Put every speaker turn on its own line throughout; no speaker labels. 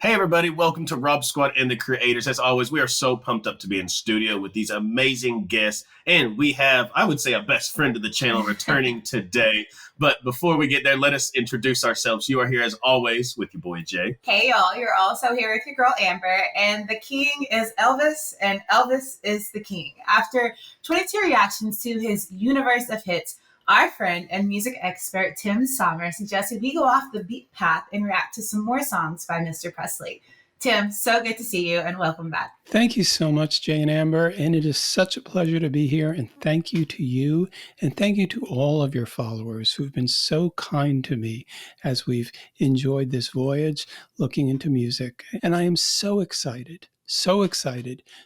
Hey everybody, welcome to Rob Squad and the Creators. As always, we are so pumped up to be in studio with these amazing guests. And we have, I would say, a best friend of the channel returning today. But before we get there, let us introduce ourselves. You are here as always with your boy Jay.
Hey y'all, you're also here with your girl Amber. And the king is Elvis, and Elvis is the king. After 22 reactions to his universe of hits, our friend and music expert Tim Sommer suggested we go off the beat path and react to some more songs by Mr. Presley. Tim, so good to see you and welcome back.
Thank you so much, Jay and Amber, and it is such a pleasure to be here, and thank you to you, and thank you to all of your followers who've been so kind to me as we've enjoyed this voyage looking into music. And I am so excited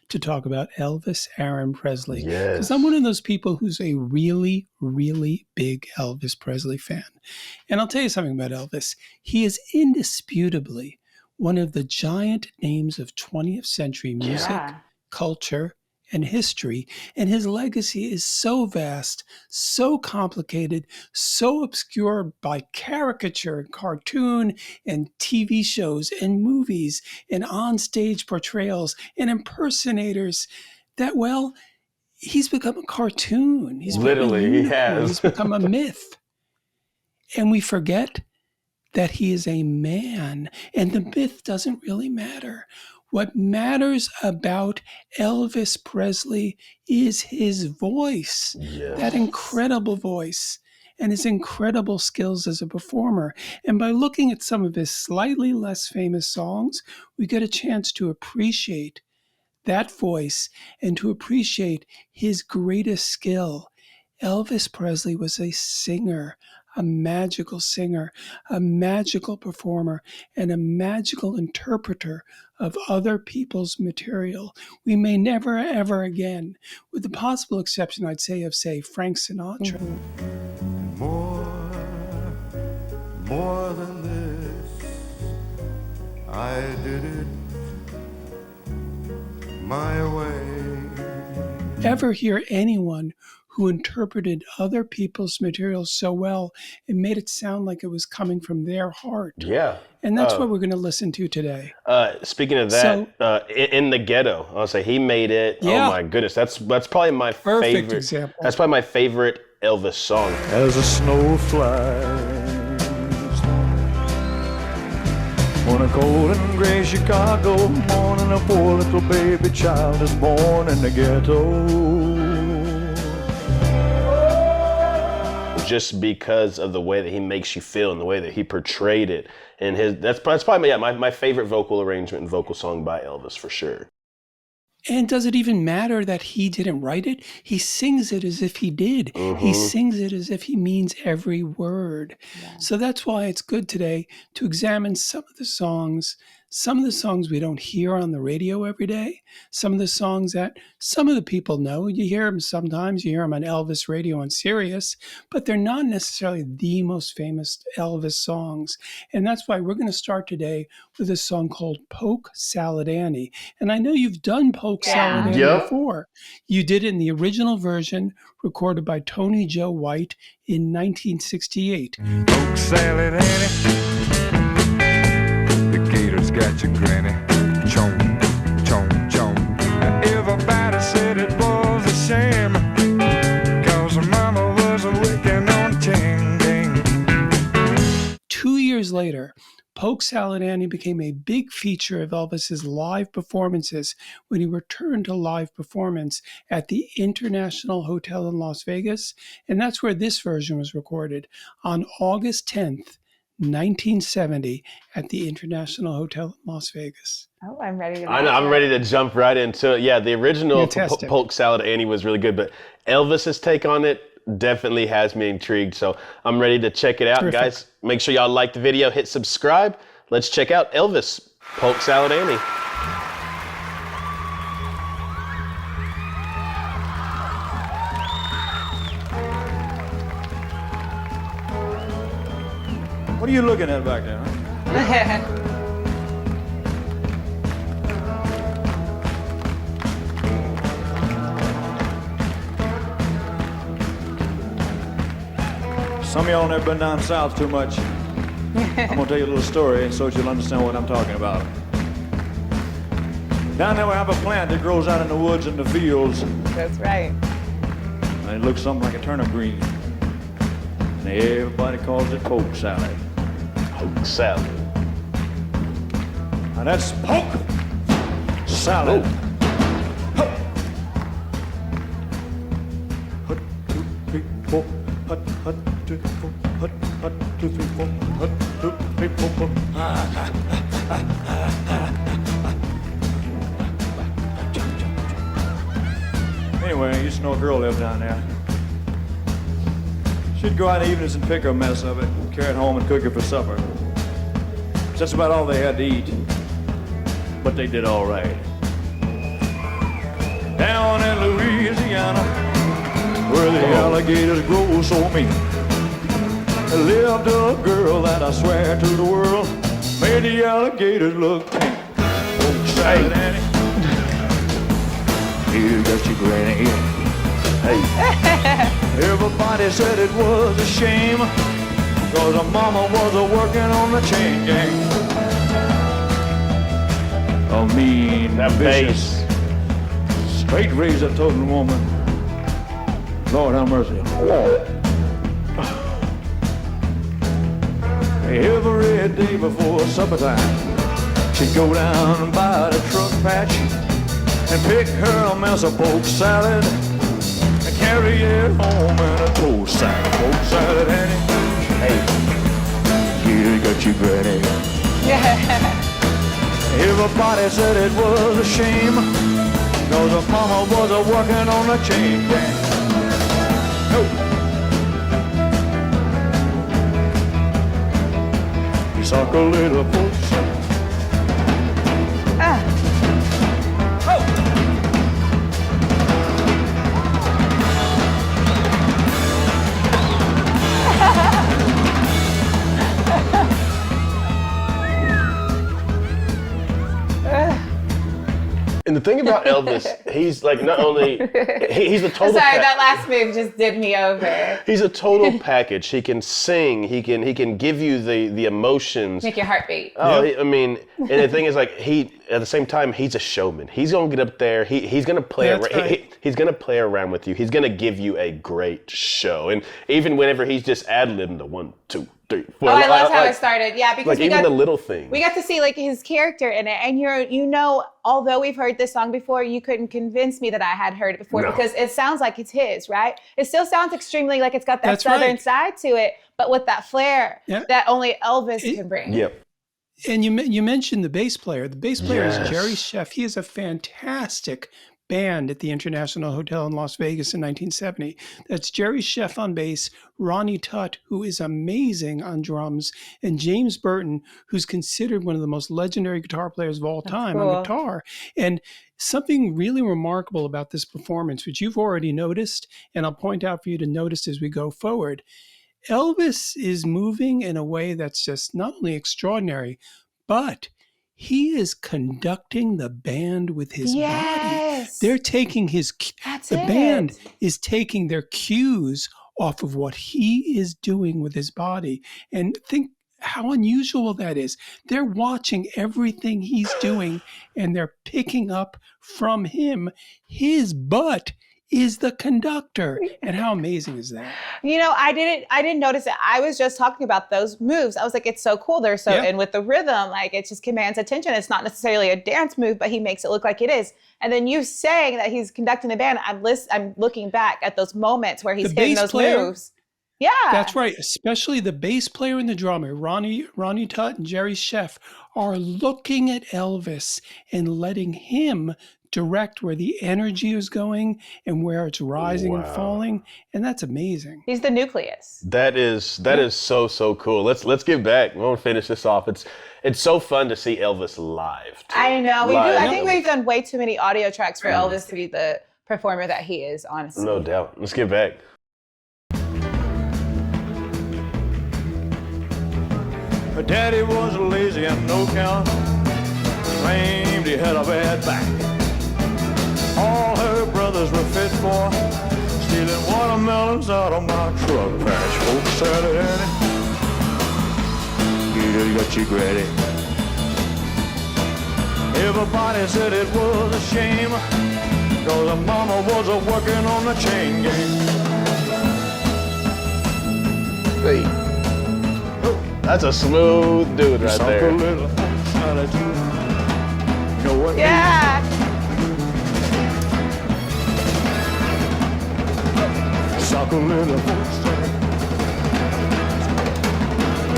to talk about Elvis Aaron Presley. Because I'm one of those people who's a really, really big Elvis Presley fan. And I'll tell you something about Elvis. He is indisputably one of the giant names of 20th century music, culture, and history. And his legacy is so vast, so complicated, so obscured by caricature and cartoon and TV shows and movies and onstage portrayals and impersonators that, well, he's become a cartoon. He's He's become a myth. And we forget that he is a man, and the myth doesn't really matter. What matters about Elvis Presley is his voice, that incredible voice, and his incredible skills as a performer. And by looking at some of his slightly less famous songs, we get a chance to appreciate that voice and to appreciate his greatest skill. Elvis Presley was a singer, a magical singer, a magical performer, and a magical interpreter of other people's material. We may never, ever again, with the possible exception, I'd say, of, say, Frank Sinatra.
More than this, I did it my way.
Ever hear anyone who interpreted other people's material so well and made it sound like it was coming from their heart?
Yeah.
And that's what we're going to listen to today.
Speaking of that, in the Ghetto, I'll say he made it.
Yeah.
Oh my goodness, that's probably my favorite
example.
That's probably my favorite Elvis song.
As a snow flies on a cold and gray Chicago morning, a poor little baby child is born in the ghetto.
Just because of the way that he makes you feel and the way that he portrayed it, and that's probably my favorite vocal arrangement and vocal song by Elvis for sure.
And does it even matter that he didn't write it? He sings it as if he did. He sings it as if he means every word. Yeah. So that's why it's good today to examine some of the songs we don't hear on the radio every day, some of the songs that some of the people know. You hear them sometimes, you hear them on Elvis radio on Sirius, but they're not necessarily the most famous Elvis songs. And that's why we're going to start today with a song called Polk Salad Annie. And I know you've done Polk Salad Annie before. You did it in the original version recorded by Tony Joe White in 1968.
Polk Salad Annie, got your granny, chomp, chomp, chomp. Everybody said it was a shame, 'cause her mama was a licking on ting, ting.
2 years later, Polk Salad Annie became a big feature of Elvis's live performances when he returned to live performance at the International Hotel in Las Vegas, and that's where this version was recorded on August 10th, 1970 at the International Hotel in Las Vegas.
Oh, I'm ready to
I'm ready to jump right into it. Yeah, the original Polk Salad Annie was really good, but Elvis's take on it definitely has me intrigued. So I'm ready to check it out. Terrific. Guys, make sure y'all like the video, hit subscribe. Let's check out Elvis, Polk Salad Annie.
What are you looking at back there? Huh? Some of y'all never been down south too much. I'm gonna tell you a little story so that you'll understand what I'm talking about.
Down there we have a plant that grows out in the woods and the fields.
That's right.
And it looks something like a turnip green. And everybody calls it polk salad.
Polk salad.
Now that's polk salad. Hut, 2, 3, 4. Hut, 2, 3, 4. Hut, 2, 3, 4. Hut, 2, 3, 4. Anyway, I used to know a girl lived down there. She'd go out in the evenings and pick her a mess of it, carry it home and cook it for supper. That's about all they had to eat. But they did all right. Down in Louisiana, where the alligators grow so mean, there lived a girl that I swear to the world made the alligators look tame. Polk Salad Annie. You got your granny. Hey. Everybody said it was a shame, cause her mama was working on the chain gang. A mean,
that
vicious, straight razor-toting woman. Lord have mercy. Every day before supper time, she'd go down by the truck patch and pick her a mess of polk salad and carry it home in a toast sack. Polk salad, Annie. Hey, you got your granny. Everybody said it was a shame, cause her mama was working on the chain gang. No. You suck a little polk salad.
And the thing about Elvis, he's like not only he's a total.
Sorry, that last move just did me over.
He's a total package. He can sing. He can give you the emotions.
Make your heart beat.
Oh, yeah. I mean, and the thing is, like, he at the same time he's a showman. He's gonna get up there. He's gonna play. He's gonna play around with you. He's gonna give you a great show. And even whenever he's just ad-libbing the 1, 2, 3, 4.
I loved how it started. Yeah, because
like even the little things.
We got to see like his character in it, and although we've heard this song before, you couldn't convince me that I had heard it before because it sounds like it's his, right? It still sounds extremely like it's got that southern side to it, but with that flair that only Elvis can bring.
Yep.
And you mentioned the bass player. The bass player is Jerry Scheff. He is a fantastic band at the International Hotel in Las Vegas in 1970. That's Jerry Scheff on bass, Ronnie Tutt, who is amazing on drums, and James Burton, who's considered one of the most legendary guitar players of all time on guitar. And something really remarkable about this performance, which you've already noticed, and I'll point out for you to notice as we go forward, Elvis is moving in a way that's just not only extraordinary, but he is conducting the band with his body. They're taking band is taking their cues off of what he is doing with his body. And think how unusual that is. They're watching everything he's doing and they're picking up from him. His butt is the conductor. And how amazing is that?
I didn't notice it. I was just talking about those moves. I was like, it's so cool. They're so in with the rhythm. Like it just commands attention. It's not necessarily a dance move, but he makes it look like it is. And then you saying that he's conducting the band, I'm looking back at those moments where he's hitting those moves. Yeah.
That's right. Especially the bass player and the drummer, Ronnie Tutt and Jerry Scheff, are looking at Elvis and letting him direct where the energy is going and where it's rising and falling, and that's amazing.
He's the nucleus.
That is so cool. Let's get back. We'll finish this off. It's so fun to see Elvis live. Too.
I know we do. I think we've done way too many audio tracks for Elvis to be the performer that he is. Honestly,
no doubt. Let's get back.
Her daddy was lazy and no count. Claimed he had a bad back. All her brothers were fit for stealing watermelons out of my truck patch. Polk Salad Annie, you got your granny. Everybody said it was a shame, cause her mama was a working on the chain gang.
Hey. That's a smooth dude right there.
Yeah.
Sock a little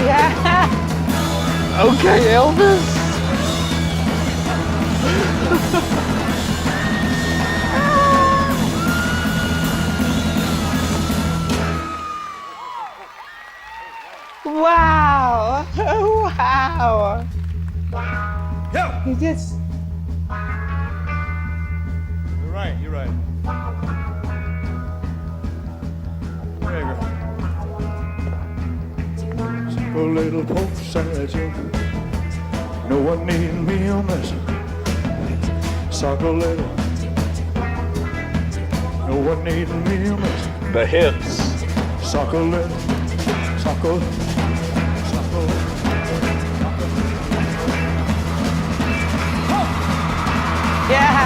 Yeah.
Okay, Elvis.
Wow. Wow.
Yeah.
He just.
You're right, you're right. There you go. Simple little Polk Salad Annie. No one need me a mess. Sock a little. No one need me a mess.
The hips.
Sock a little. Sock a little.
Yeah.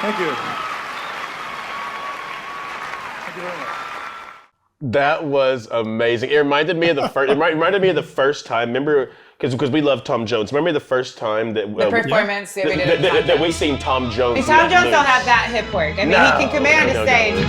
Thank you. Thank you very much.
That was amazing. It reminded me of the first. It reminded me of the first time. Remember, because we love Tom Jones. Remember the first time that
The performance that we did.
that we seen Tom Jones.
Tom Jones don't have that hip work. I mean,
No,
he can command a stage.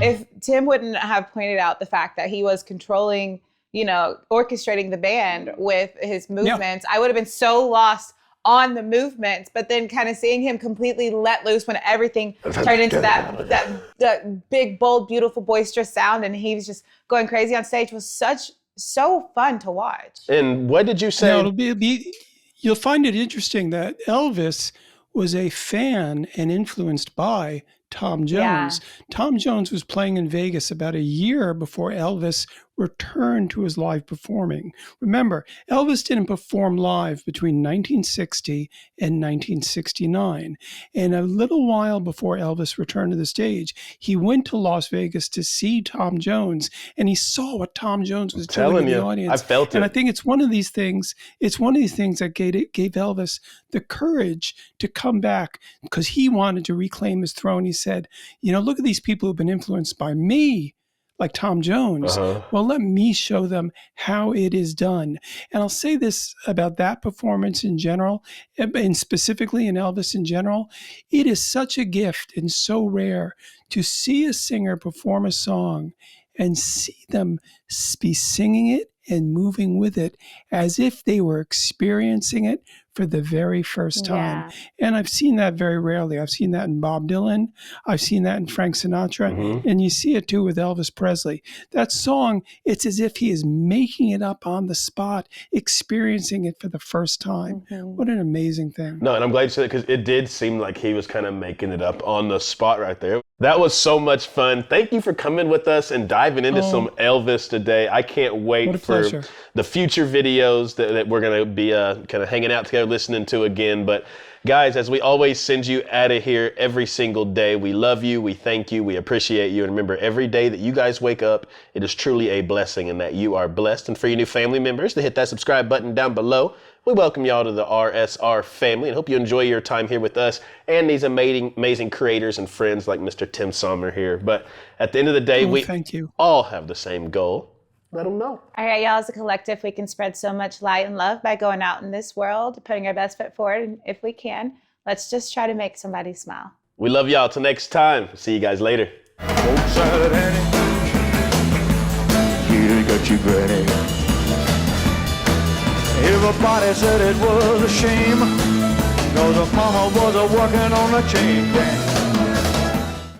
If Tim wouldn't have pointed out the fact that he was controlling, orchestrating the band with his movements, I would have been so lost on the movements, but then kind of seeing him completely let loose when everything turned into that big, bold, beautiful, boisterous sound, and he was just going crazy on stage was so fun to watch.
And what did you say?
No, you'll find it interesting that Elvis was a fan and influenced by Tom Jones.
Yeah.
Tom Jones was playing in Vegas about a year before Elvis returned to his live performing. Remember, Elvis didn't perform live between 1960 and 1969. And a little while before Elvis returned to the stage, he went to Las Vegas to see Tom Jones, and he saw what Tom Jones was doing in the audience.
I felt it.
And I think it's one of these things that gave Elvis the courage to come back because he wanted to reclaim his throne. He said, look at these people who've been influenced by me, like Tom Jones. Well, let me show them how it is done. And I'll say this about that performance in general, and specifically in Elvis in general. It is such a gift and so rare to see a singer perform a song and see them be singing it and moving with it as if they were experiencing it for the very first time. Yeah. And I've seen that very rarely. I've seen that in Bob Dylan. I've seen that in Frank Sinatra. And you see it too with Elvis Presley. That song, it's as if he is making it up on the spot, experiencing it for the first time. What an amazing thing.
No, and I'm glad you said it because it did seem like he was kind of making it up on the spot right there. That was so much fun. Thank you for coming with us and diving into some Elvis today. I can't wait for the future videos that we're going to be kind of hanging out together, listening to again. But guys, as we always send you out of here every single day, we love you, we thank you, we appreciate you. And remember, every day that you guys wake up, it is truly a blessing and that you are blessed. And for your new family members, to hit that subscribe button down below. We welcome y'all to the RSR family and hope you enjoy your time here with us and these amazing creators and friends like Mr. Tim Sommer here. But at the end of the day, we all have the same goal. Let them know.
All right, y'all, as a collective, we can spread so much light and love by going out in this world, putting our best foot forward. And if we can, let's just try to make somebody smile.
We love y'all. Till next time. See you guys later.
Polk Salad Annie. You got your granny. Everybody said it was a shame, cause her mama was a working on a chain gang.